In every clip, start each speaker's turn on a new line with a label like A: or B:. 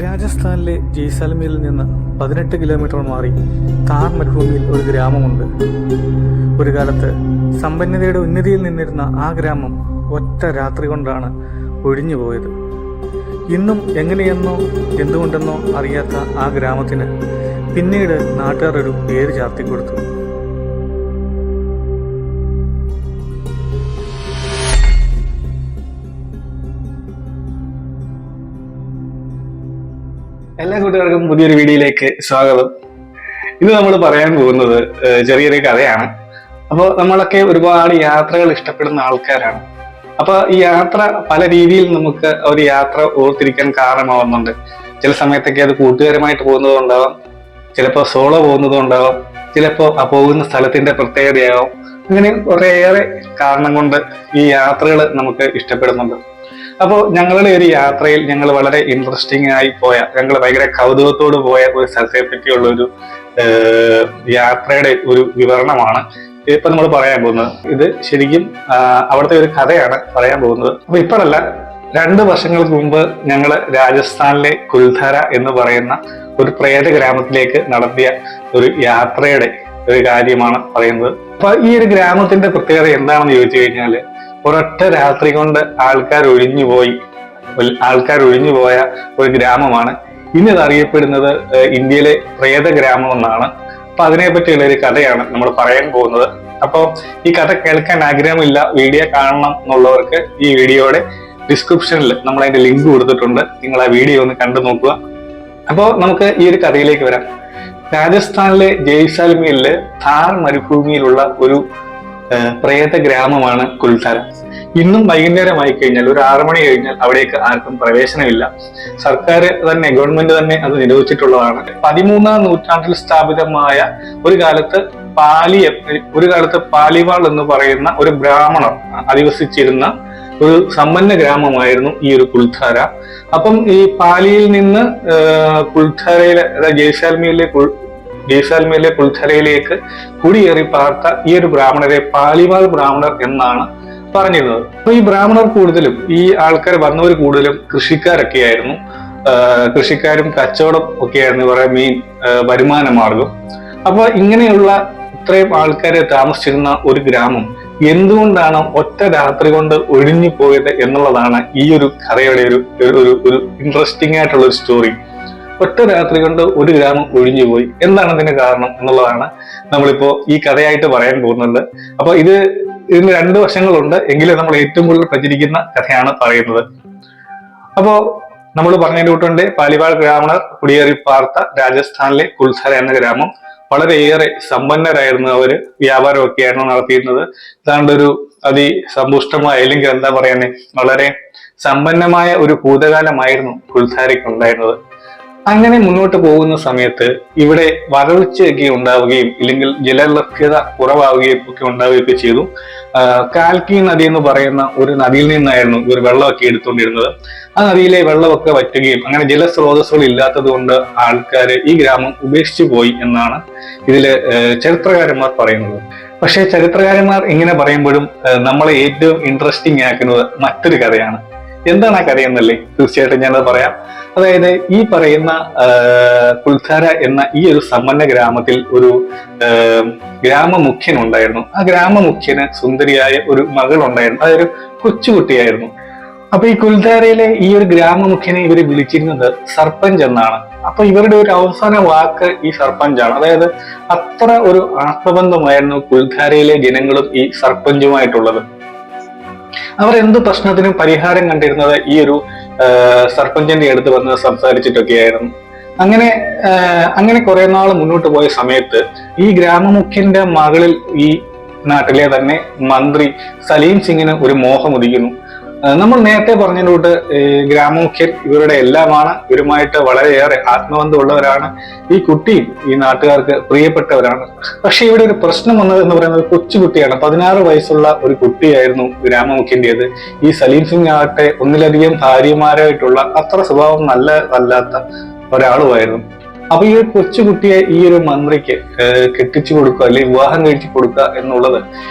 A: രാജസ്ഥാനിലെ ജയ്സാൽമീറിൽ നിന്ന് 18 കിലോമീറ്റർ മാറി താർ മരുഭൂമിയിൽ ഒരു ഗ്രാമമുണ്ട്. ഒരു കാലത്ത് സമ്പന്നതയുടെ ഉന്നതിയിൽ നിന്നിരുന്ന ആ ഗ്രാമം ഒറ്റ രാത്രി കൊണ്ടാണ് ഒഴിഞ്ഞു പോയത്. ഇന്നും എങ്ങനെയെന്നോ എന്തുകൊണ്ടെന്നോ അറിയാത്ത ആ ഗ്രാമത്തിന് പിന്നീട് നാട്ടുകാർ ഒരു പേര് ചാർത്തിക്കൊടുത്തു.
B: എല്ലാ കൂട്ടുകാർക്കും പുതിയൊരു വീഡിയോയിലേക്ക് സ്വാഗതം. ഇന്ന് നമ്മൾ പറയാൻ പോകുന്നത് ചെറിയൊരു കഥയാണ്. അപ്പോൾ നമ്മളൊക്കെ ഒരുപാട് യാത്രകൾ ഇഷ്ടപ്പെടുന്ന ആൾക്കാരാണ്. അപ്പൊ ഈ യാത്ര പല രീതിയിൽ നമുക്ക് ഒരു യാത്ര ഓർത്തിരിക്കാൻ കാരണമാവുന്നുണ്ട്. ചില സമയത്തൊക്കെ അത് കൂട്ടുകാരുമായിട്ട് പോകുന്നതുണ്ടാവാം, ചിലപ്പോൾ സോളോ പോകുന്നതുണ്ടാവാം, ചിലപ്പോൾ ആ പോകുന്ന സ്ഥലത്തിന്റെ പ്രത്യേകതയാവും. അങ്ങനെ കുറേയേറെ കാരണം കൊണ്ട് ഈ യാത്രകൾ നമുക്ക് ഇഷ്ടപ്പെടുന്നുണ്ട്. അപ്പോൾ ഞങ്ങളുടെ ഒരു യാത്രയിൽ ഞങ്ങൾ വളരെ ഇൻട്രസ്റ്റിംഗ് ആയി പോയ, ഞങ്ങൾ ഭയങ്കര കൗതുകത്തോട് പോയ ഒരു സ്ഥലത്തെ പറ്റിയുള്ള ഒരു യാത്രയുടെ ഒരു വിവരണമാണ് ഇപ്പൊ നമ്മൾ പറയാൻ പോകുന്നത്. ഇത് ശരിക്കും അവിടുത്തെ ഒരു കഥയാണ് പറയാൻ പോകുന്നത്. അപ്പൊ ഇപ്പോഴല്ല, 2 വർഷങ്ങൾക്ക് മുമ്പ് ഞങ്ങൾ രാജസ്ഥാനിലെ കുൽധാര എന്ന് പറയുന്ന ഒരു പ്രേത ഗ്രാമത്തിലേക്ക് നടത്തിയ ഒരു യാത്രയുടെ ഒരു കാര്യമാണ് പറയുന്നത്. അപ്പൊ ഈ ഒരു ഗ്രാമത്തിന്റെ പ്രത്യേകത എന്താണെന്ന് ചോദിച്ചു കഴിഞ്ഞാല്, ഒരൊറ്റ രാത്രി കൊണ്ട് ആൾക്കാർ ഒഴിഞ്ഞു പോയ ഒരു ഗ്രാമമാണ്. ഇന്നത് അറിയപ്പെടുന്നത് ഇന്ത്യയിലെ പ്രേത ഗ്രാമം എന്നാണ്. അപ്പൊ അതിനെ പറ്റിയുള്ള ഒരു കഥയാണ് നമ്മൾ പറയാൻ പോകുന്നത്. അപ്പോൾ ഈ കഥ കേൾക്കാൻ ആഗ്രഹമില്ല, വീഡിയോ കാണണം എന്നുള്ളവർക്ക് ഈ വീഡിയോയുടെ ഡിസ്ക്രിപ്ഷനിൽ നമ്മൾ അതിന്റെ ലിങ്ക് കൊടുത്തിട്ടുണ്ട്. നിങ്ങൾ ആ വീഡിയോ ഒന്ന് കണ്ടു നോക്കുക. അപ്പോൾ നമുക്ക് ഈ ഒരു കഥയിലേക്ക് വരാം. രാജസ്ഥാനിലെ ജയ്സാൽമീറിലെ താർ മരുഭൂമിയിലുള്ള ഒരു പ്രേത ഗ്രാമമാണ് കുൽധാര. ഇന്നും വൈകുന്നേരമായി കഴിഞ്ഞാൽ, ഒരു 6 മണി കഴിഞ്ഞാൽ അവിടേക്ക് ആർക്കും പ്രവേശനമില്ല. സർക്കാർ തന്നെ, ഗവൺമെന്റ് തന്നെ അത് നിരോധിച്ചിട്ടുള്ളതാണ്. 13ാം നൂറ്റാണ്ടിൽ സ്ഥാപിതമായ ഒരു കാലത്ത് പാലിവാൾ എന്ന് പറയുന്ന ഒരു ബ്രാഹ്മണർ അധിവസിച്ചിരുന്ന ഒരു സമ്പന്ന ഗ്രാമമായിരുന്നു ഈ ഒരു കുൽധാര. അപ്പം ഈ പാലിയിൽ നിന്ന് കുൽധാരയിലെ, ജയ്സാൽമീറിലെ കുൽധാരയിലേക്ക് കുടിയേറി പാർത്ത ഈ ഒരു ബ്രാഹ്മണരെ പാലിവാൾ ബ്രാഹ്മണർ എന്നാണ് പറഞ്ഞിരുന്നത്. അപ്പൊ ഈ ബ്രാഹ്മണർ കൂടുതലും, ഈ ആൾക്കാർ വന്നവർ കൂടുതലും കൃഷിക്കാരൊക്കെയായിരുന്നു. കൃഷിക്കാരും കച്ചവടം ഒക്കെയായിരുന്നു ഇവരുടെ മെയിൻ വരുമാന മാർഗം. അപ്പൊ ഇങ്ങനെയുള്ള ഇത്രയും ആൾക്കാരെ താമസിച്ചിരുന്ന ഒരു ഗ്രാമം എന്തുകൊണ്ടാണ് ഒറ്റ രാത്രി കൊണ്ട് ഒഴിഞ്ഞു പോയത് എന്നുള്ളതാണ് ഈ ഒരു കഥയുടെ ഒരു ഇൻട്രസ്റ്റിംഗ് ആയിട്ടുള്ള ഒരു സ്റ്റോറി. ഒറ്റ രാത്രി കൊണ്ട് ഒരു ഗ്രാമം ഒഴിഞ്ഞുപോയി. എന്താണ് അതിന് കാരണം എന്നുള്ളതാണ് നമ്മളിപ്പോ ഈ കഥയായിട്ട് പറയാൻ പോകുന്നുണ്ട്. അപ്പൊ ഇതിന് 2 വശങ്ങളുണ്ട്, എങ്കിലും നമ്മൾ ഏറ്റവും കൂടുതൽ പ്രചരിക്കുന്ന കഥയാണ് പറയുന്നത്. അപ്പോ നമ്മൾ പറഞ്ഞതിന്റെ കൂട്ടുണ്ട്, പാലിവാൾ ബ്രാഹ്മണർ കുടിയേറി പാർത്ത രാജസ്ഥാനിലെ കുൽധാര എന്ന ഗ്രാമം. വളരെയേറെ സമ്പന്നരായിരുന്നു അവര്, വ്യാപാരമൊക്കെയായിരുന്നു നടത്തിയിരുന്നത്. ഏതാണ്ട് ഒരു അതിസമ്പുഷ്ടമായ, അല്ലെങ്കിൽ എന്താ പറയുന്നത്, വളരെ സമ്പന്നമായ ഒരു ഭൂതകാലമായിരുന്നു കുൽധാരയ്ക്ക് ഉണ്ടായിരുന്നത്. അങ്ങനെ മുന്നോട്ട് പോകുന്ന സമയത്ത് ഇവിടെ വരൾച്ചയൊക്കെ ഉണ്ടാവുകയും, ഇല്ലെങ്കിൽ ജലലഭ്യത കുറവാവുകയും ഒക്കെ ഉണ്ടാവുകയൊക്കെ ചെയ്തു. കാൽക്കി നദി എന്ന് പറയുന്ന ഒരു നദിയിൽ നിന്നായിരുന്നു ഇവർ വെള്ളമൊക്കെ എടുത്തുകൊണ്ടിരുന്നത്. ആ നദിയിലെ വെള്ളമൊക്കെ വറ്റുകയും, അങ്ങനെ ജലസ്രോതസ്സുകൾ ഇല്ലാത്തത് കൊണ്ട് ആൾക്കാർ ഈ ഗ്രാമം ഉപേക്ഷിച്ചു പോയി എന്നാണ് ഇതില് ചരിത്രകാരന്മാർ പറയുന്നത്. പക്ഷെ ചരിത്രകാരന്മാർ ഇങ്ങനെ പറയുമ്പോഴും നമ്മളെ ഏറ്റവും ഇൻട്രസ്റ്റിംഗ് ആക്കുന്നത് മറ്റൊരു കഥയാണ്. എന്താണ് ആ കഥയെന്നല്ലേ? തീർച്ചയായിട്ടും ഞാനത് പറയാം. അതായത് ഈ പറയുന്ന കുൽധാര എന്ന ഈ ഒരു സമ്പന്ന ഗ്രാമത്തിൽ ഒരു ഗ്രാമമുഖ്യൻ ഉണ്ടായിരുന്നു. ആ ഗ്രാമമുഖ്യന് സുന്ദരിയായ ഒരു മകൾ ഉണ്ടായിരുന്നു. അതൊരു കൊച്ചുകുട്ടിയായിരുന്നു. അപ്പൊ ഈ കുൽധാരയിലെ ഈ ഒരു ഗ്രാമമുഖ്യനെ ഇവര് വിളിച്ചിരുന്നത് സർപഞ്ച് എന്നാണ്. അപ്പൊ ഇവരുടെ ഒരു അവസാന വാക്ക് ഈ സർപഞ്ചാണ്. അതായത് അത്ര ഒരു ആത്മബന്ധമായിരുന്നു കുൽധാരയിലെ ജനങ്ങളും ഈ സർപഞ്ചുമായിട്ടുള്ളത്. അവർ എന്ത് പ്രശ്നത്തിനും പരിഹാരം കണ്ടിരുന്നത് ഈ ഒരു സർപഞ്ചിന്റെ അടുത്ത് വന്ന് സംസാരിച്ചിട്ടൊക്കെയായിരുന്നു. അങ്ങനെ കുറെ നാൾ മുന്നോട്ട് പോയ സമയത്ത് ഈ ഗ്രാമമുഖ്യന്റെ മകളിൽ ഈ നാട്ടിലെ തന്നെ മന്ത്രി സലീം സിംഗിന് ഒരു മോഹം ഉദിക്കുന്നു. നമ്മൾ നേരത്തെ പറഞ്ഞതിലോട്ട് ഗ്രാമമുഖ്യൻ ഇവരുടെ എല്ലാമാണ്, ഇവരുമായിട്ട് വളരെയേറെ ആത്മബന്ധമുള്ളവരാണ്. ഈ കുട്ടിയും ഈ നാട്ടുകാർക്ക് പ്രിയപ്പെട്ടവരാണ്. പക്ഷെ ഇവിടെ ഒരു പ്രശ്നം വന്നത് എന്ന് പറയുന്നത് കൊച്ചുകുട്ടിയാണ്. 16 വയസ്സുള്ള ഒരു കുട്ടിയായിരുന്നു ഗ്രാമമുഖ്യന്റേത്. ഈ സലീം സിംഗ് ആകട്ടെ ഒന്നിലധികം ഭാര്യമാരായിട്ടുള്ള അത്ര സ്വഭാവം നല്ലതല്ലാത്ത ഒരാളുമായിരുന്നു. അപ്പൊ ഈ ഒരു കൊച്ചുകുട്ടിയെ ഈ ഒരു മന്ത്രിക്ക് കെട്ടിച്ചു കൊടുക്കുക, അല്ലെങ്കിൽ വിവാഹം കഴിച്ചു കൊടുക്കുക എന്നുള്ളത്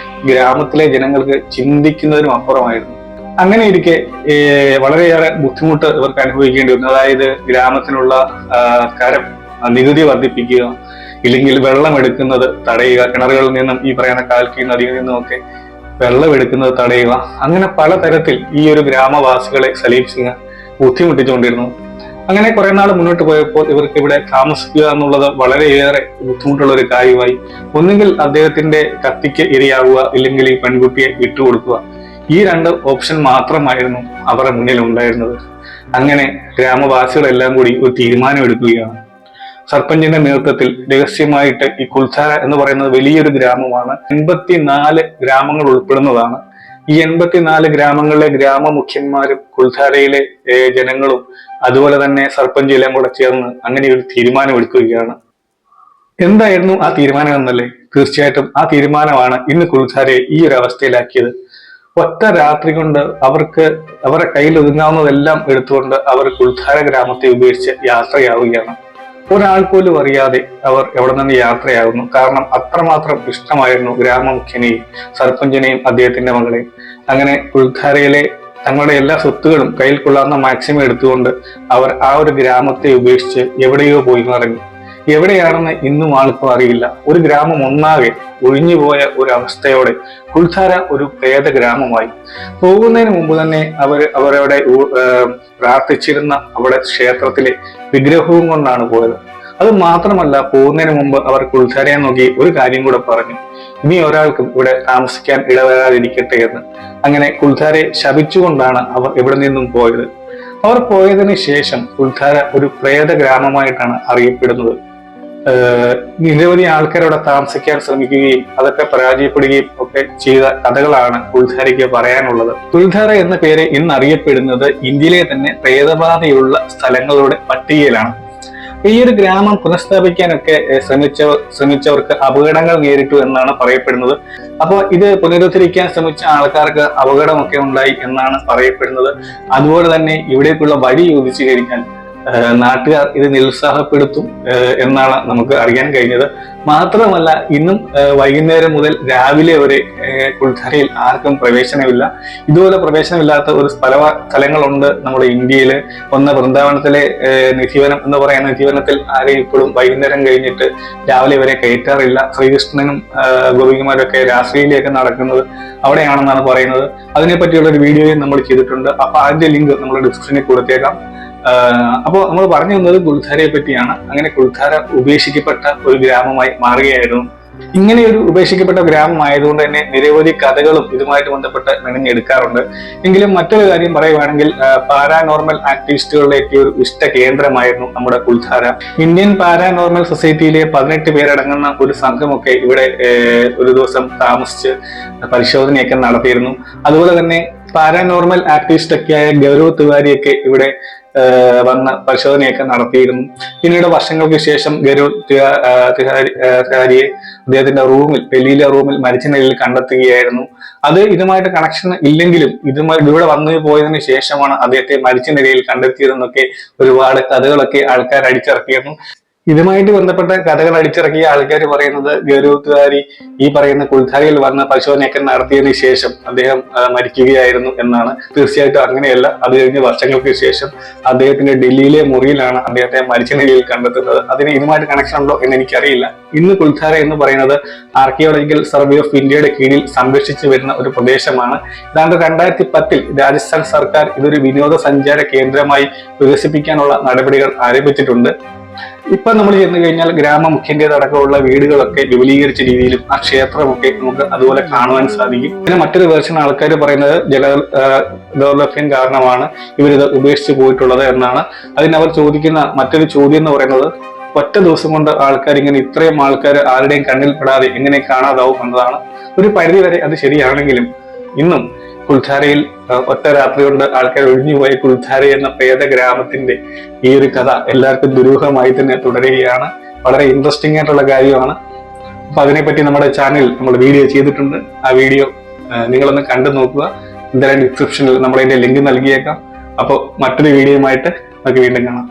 B: ഗ്രാമത്തിലെ ജനങ്ങൾക്ക് ചിന്തിക്കുന്നതിനും അപ്പുറമായിരുന്നു. അങ്ങനെ ഇരിക്കെ വളരെയേറെ ബുദ്ധിമുട്ട് ഇവർക്ക് അനുഭവിക്കേണ്ടി വന്നു. അതായത് ഗ്രാമത്തിനുള്ള കരം നികുതി വർദ്ധിപ്പിക്കുക, ഇല്ലെങ്കിൽ വെള്ളം എടുക്കുന്നത് തടയുക, കിണറുകളിൽ നിന്നും ഈ പറയുന്ന കാൽക്കീ നദിയിൽ നിന്നും ഒക്കെ വെള്ളം എടുക്കുന്നത് തടയുക. അങ്ങനെ പലതരത്തിൽ ഈ ഒരു ഗ്രാമവാസികളെ സലീം സിംഗ് ബുദ്ധിമുട്ടിച്ചുകൊണ്ടിരുന്നു. അങ്ങനെ കുറെ നാൾ മുന്നോട്ട് പോയപ്പോൾ ഇവർക്ക് ഇവിടെ താമസിക്കുക എന്നുള്ളത് വളരെയേറെ ബുദ്ധിമുട്ടുള്ള ഒരു കാര്യമായി. ഒന്നുകിൽ അദ്ദേഹത്തിന്റെ കത്തിക്ക് ഇരയാവുക, ഇല്ലെങ്കിൽ ഈ പെൺകുട്ടിയെ വിട്ടുകൊടുക്കുക. ഈ രണ്ട് ഓപ്ഷൻ മാത്രമായിരുന്നു അവരുടെ മുന്നിൽ ഉണ്ടായിരുന്നത്. അങ്ങനെ ഗ്രാമവാസികളെല്ലാം കൂടി ഒരു തീരുമാനം എടുക്കുകയാണ്. സർപഞ്ചിന്റെ നേതൃത്വത്തിൽ രഹസ്യമായിട്ട് ഈ കുൽധാര എന്ന് പറയുന്നത് വലിയൊരു ഗ്രാമമാണ്. 84 ഗ്രാമങ്ങൾ ഉൾപ്പെടുന്നതാണ്. ഈ 84 ഗ്രാമങ്ങളിലെ ഗ്രാമമുഖ്യന്മാരും കുൽധാരയിലെ ജനങ്ങളും അതുപോലെ തന്നെ സർപഞ്ച് എല്ലാം കൂടെ ചേർന്ന് അങ്ങനെ ഒരു തീരുമാനം എടുക്കുകയാണ്. എന്തായിരുന്നു ആ തീരുമാനം എന്നല്ലേ? തീർച്ചയായിട്ടും ആ തീരുമാനമാണ് ഇന്ന് കുൽധാരയെ ഈ ഒരു അവസ്ഥയിലാക്കിയത്. ഒറ്റ രാത്രി കൊണ്ട് അവരുടെ കയ്യിൽ ഒതുങ്ങാവുന്നതെല്ലാം എടുത്തുകൊണ്ട് അവർ കുൽധാര ഗ്രാമത്തെ ഉപേക്ഷിച്ച് യാത്രയാവുകയാണ്. ഒരാൾ പോലും അറിയാതെ അവർ എവിടെ നിന്ന് യാത്രയാകുന്നു. കാരണം അത്രമാത്രം ഇഷ്ടമായിരുന്നു ഗ്രാമമുഖ്യനെയും സർപഞ്ചിനെയും അദ്ദേഹത്തിന്റെ മകളെയും. അങ്ങനെ കുൽധാരയിലെ തങ്ങളുടെ എല്ലാ സ്വത്തുകളും കയ്യിൽ കൊള്ളാവുന്ന മാക്സിമം എടുത്തുകൊണ്ട് അവർ ആ ഒരു ഗ്രാമത്തെ ഉപേക്ഷിച്ച് എവിടെയോ പോയി മറങ്ങി. എവിടെയാണെന്ന് ഇന്നും ആൾക്കും അറിയില്ല. ഒരു ഗ്രാമം ഒന്നാകെ ഒഴിഞ്ഞുപോയ ഒരു അവസ്ഥയോടെ കുൽധാര ഒരു പ്രേത ഗ്രാമമായി. പോകുന്നതിന് മുമ്പ് തന്നെ അവരവിടെ പ്രാർത്ഥിച്ചിരുന്ന അവിടെ ക്ഷേത്രത്തിലെ വിഗ്രഹവും കൊണ്ടാണ് പോയത്. അത് മാത്രമല്ല, പോകുന്നതിന് മുമ്പ് അവർ കുൽധാരയെ നോക്കി ഒരു കാര്യം കൂടെ പറഞ്ഞു: ഇനി ഒരാൾക്കും ഇവിടെ താമസിക്കാൻ ഇടവരാതിരിക്കട്ടെ എന്ന്. അങ്ങനെ കുൽധാരയെ ശപിച്ചുകൊണ്ടാണ് അവർ ഇവിടെ നിന്നും പോയത്. അവർ പോയതിന് ശേഷം കുൽധാര ഒരു പ്രേത ഗ്രാമമായിട്ടാണ് അറിയപ്പെടുന്നത്. നിരവധി ആൾക്കാരവിടെ താമസിക്കാൻ ശ്രമിക്കുകയും അതൊക്കെ പരാജയപ്പെടുകയും ഒക്കെ ചെയ്ത കഥകളാണ് കുൽധാരയ്ക്ക് പറയാനുള്ളത്. കുൽധാര എന്ന പേര് ഇന്ന് അറിയപ്പെടുന്നത് ഇന്ത്യയിലെ തന്നെ പ്രേതബാധയുള്ള സ്ഥലങ്ങളുടെ പട്ടികയിലാണ്. ഈ ഒരു ഗ്രാമം പുനഃസ്ഥാപിക്കാനൊക്കെ ശ്രമിച്ചവർക്ക് അപകടങ്ങൾ നേരിട്ടു എന്നാണ് പറയപ്പെടുന്നത്. അപ്പോൾ ഇത് പുനരുദ്ധരിക്കാൻ ശ്രമിച്ച ആൾക്കാർക്ക് അപകടമൊക്കെ ഉണ്ടായി എന്നാണ് പറയപ്പെടുന്നത്. അതുപോലെ തന്നെ ഇവിടേക്കുള്ള വഴി ചോദിച്ചു കഴിഞ്ഞാൽ നാട്ടുകാർ ഇത് നിരുത്സാഹപ്പെടുത്തും എന്നാണ് നമുക്ക് അറിയാൻ കഴിഞ്ഞത്. മാത്രമല്ല, ഇന്നും വൈകുന്നേരം മുതൽ രാവിലെ വരെ കുൽധാരയിൽ ആർക്കും പ്രവേശനമില്ല. ഇതുപോലെ പ്രവേശനമില്ലാത്ത ഒരു സ്ഥലങ്ങളുണ്ട് നമ്മുടെ ഇന്ത്യയിൽ. ഒന്ന് വൃന്ദാവനത്തിലെ നിധിവനം എന്ന് പറയുന്ന നിധിവനത്തിൽ ആരെയും ഇപ്പോഴും വൈകുന്നേരം കഴിഞ്ഞിട്ട് രാവിലെ വരെ കയറ്റാറില്ല. ശ്രീകൃഷ്ണനും ഗോപികമാരൊക്കെ രാത്രിയിലേക്ക് നടക്കുന്നത് അവിടെയാണെന്നാണ് പറയുന്നത്. അതിനെപ്പറ്റിയുള്ള ഒരു വീഡിയോയും നമ്മൾ ചെയ്തിട്ടുണ്ട്. അപ്പൊ അതിന്റെ ലിങ്ക് നമ്മൾ ഡിസ്ക്രിപ്ഷനിൽ കൊടുത്തേക്കാം. അപ്പോൾ നമ്മൾ പറഞ്ഞു വന്നത് കുൽധാരയെ പറ്റിയാണ്. അങ്ങനെ കുൽധാര ഉപേക്ഷിക്കപ്പെട്ട ഒരു ഗ്രാമമായി മാറുകയായിരുന്നു. ഇങ്ങനെ ഒരു ഉപേക്ഷിക്കപ്പെട്ട ഗ്രാമമായതുകൊണ്ട് തന്നെ നിരവധി കഥകളും ഇതുമായിട്ട് ബന്ധപ്പെട്ട് മെനഞ്ഞെടുക്കാറുണ്ട്. എങ്കിലും മറ്റൊരു കാര്യം പറയുവാണെങ്കിൽ, പാരാനോർമൽ ആക്ടിവിസ്റ്റുകളുടെ ഒരു ഇഷ്ട കേന്ദ്രമായിരുന്നു നമ്മുടെ കുൽധാര. ഇന്ത്യൻ പാരാനോർമൽ സൊസൈറ്റിയിലെ 18 പേരടങ്ങുന്ന ഒരു സംഘമൊക്കെ ഇവിടെ ഒരു ദിവസം താമസിച്ച് പരിശോധനയൊക്കെ നടത്തിയിരുന്നു. അതുപോലെ തന്നെ പാരാനോർമൽ ആക്ടിവിസ്റ്റ് ഒക്കെയായ ഗൗരവ് തിവാരിയൊക്കെ ഇവിടെ വന്ന് പരിശോധനയൊക്കെ നടത്തിയിരുന്നു. പിന്നീട് വർഷങ്ങൾക്ക് ശേഷം ഗൗരവ് തിവാരിയെ അദ്ദേഹത്തിന്റെ ഡൽഹിയിലെ റൂമിൽ മരിച്ച നിലയിൽ കണ്ടെത്തുകയായിരുന്നു. അത് ഇതുമായിട്ട് കണക്ഷൻ ഇല്ലെങ്കിലും ഇവിടെ വന്നു പോയതിനു ശേഷമാണ് അദ്ദേഹത്തെ മരിച്ച നിലയിൽ കണ്ടെത്തിയതെന്നൊക്കെ ഒരുപാട് കഥകളൊക്കെ ആൾക്കാർ അടിച്ചിറക്കിയിരുന്നു. ഇതുമായിട്ട് ബന്ധപ്പെട്ട കഥകൾ അടിച്ചിറക്കിയ ആൾക്കാർ പറയുന്നത് ഗൗരവ് തിവാരി ഈ പറയുന്ന കുൽധാരയിൽ വന്ന് പരിശോധനയൊക്കെ നടത്തിയതിനു ശേഷം അദ്ദേഹം മരിക്കുകയായിരുന്നു എന്നാണ്. തീർച്ചയായിട്ടും അങ്ങനെയല്ല. അത് കഴിഞ്ഞ് വർഷങ്ങൾക്ക് ശേഷം അദ്ദേഹത്തിന്റെ ഡൽഹിയിലെ മുറിയിലാണ് അദ്ദേഹത്തെ മരിച്ച നിലയിൽ കണ്ടെത്തുന്നത്. അതിന് ഇതുമായിട്ട് കണക്ഷൻ ഉണ്ടോ എന്ന് എനിക്കറിയില്ല. ഇന്ന് കുൽധാര എന്ന് പറയുന്നത് ആർക്കിയോളജിക്കൽ സർവേ ഓഫ് ഇന്ത്യയുടെ കീഴിൽ സംരക്ഷിച്ചു വരുന്ന ഒരു പ്രദേശമാണ്. ഏതാണ്ട് 2010 രാജസ്ഥാൻ സർക്കാർ ഇതൊരു വിനോദസഞ്ചാര കേന്ദ്രമായി വികസിപ്പിക്കാനുള്ള നടപടികൾ ആരംഭിച്ചിട്ടുണ്ട്. ഇപ്പൊ നമ്മൾ ചെന്ന് കഴിഞ്ഞാൽ ഗ്രാമമുഖ്യന്റേതടക്കമുള്ള വീടുകളൊക്കെ വിപുലീകരിച്ച രീതിയിലും ആ ക്ഷേത്രമൊക്കെ നമുക്ക് അതുപോലെ കാണുവാൻ സാധിക്കും. പിന്നെ മറ്റൊരു വേർഷൻ ആൾക്കാർ പറയുന്നത് ദൗർലഭ്യം കാരണമാണ് ഇവരിത് ഉപേക്ഷിച്ച് പോയിട്ടുള്ളത് എന്നാണ്. അതിനവർ ചോദിക്കുന്ന മറ്റൊരു ചോദ്യം എന്ന് പറയുന്നത്, ഒറ്റ ദിവസം കൊണ്ട് ആൾക്കാർ ഇങ്ങനെ ഇത്രയും ആൾക്കാർ ആരുടെയും കണ്ണിൽ പെടാതെ എങ്ങനെ കാണാതാവും എന്നതാണ്. ഒരു പരിധി വരെ അത് ശരിയാണെങ്കിലും ഇന്നും കുൽധാരയിൽ ഒറ്റ രാത്രി കൊണ്ട് ആൾക്കാർ ഒഴിഞ്ഞുപോയ കുൽധാര എന്ന പ്രേത ഗ്രാമത്തിന്റെ ഈ ഒരു കഥ എല്ലാവർക്കും ദുരൂഹമായി തന്നെ തുടരുകയാണ്. വളരെ ഇൻട്രസ്റ്റിംഗ് ആയിട്ടുള്ള കാര്യമാണ്. അപ്പൊ അതിനെപ്പറ്റി നമ്മുടെ ചാനൽ നമ്മൾ വീഡിയോ ചെയ്തിട്ടുണ്ട്. ആ വീഡിയോ നിങ്ങളൊന്ന് കണ്ടു നോക്കുക. എന്തായാലും ഡിസ്ക്രിപ്ഷനിൽ നമ്മളതിന്റെ ലിങ്ക് നൽകിയേക്കാം. അപ്പോൾ മറ്റൊരു വീഡിയോയുമായിട്ട് നമുക്ക് വീണ്ടും കാണാം.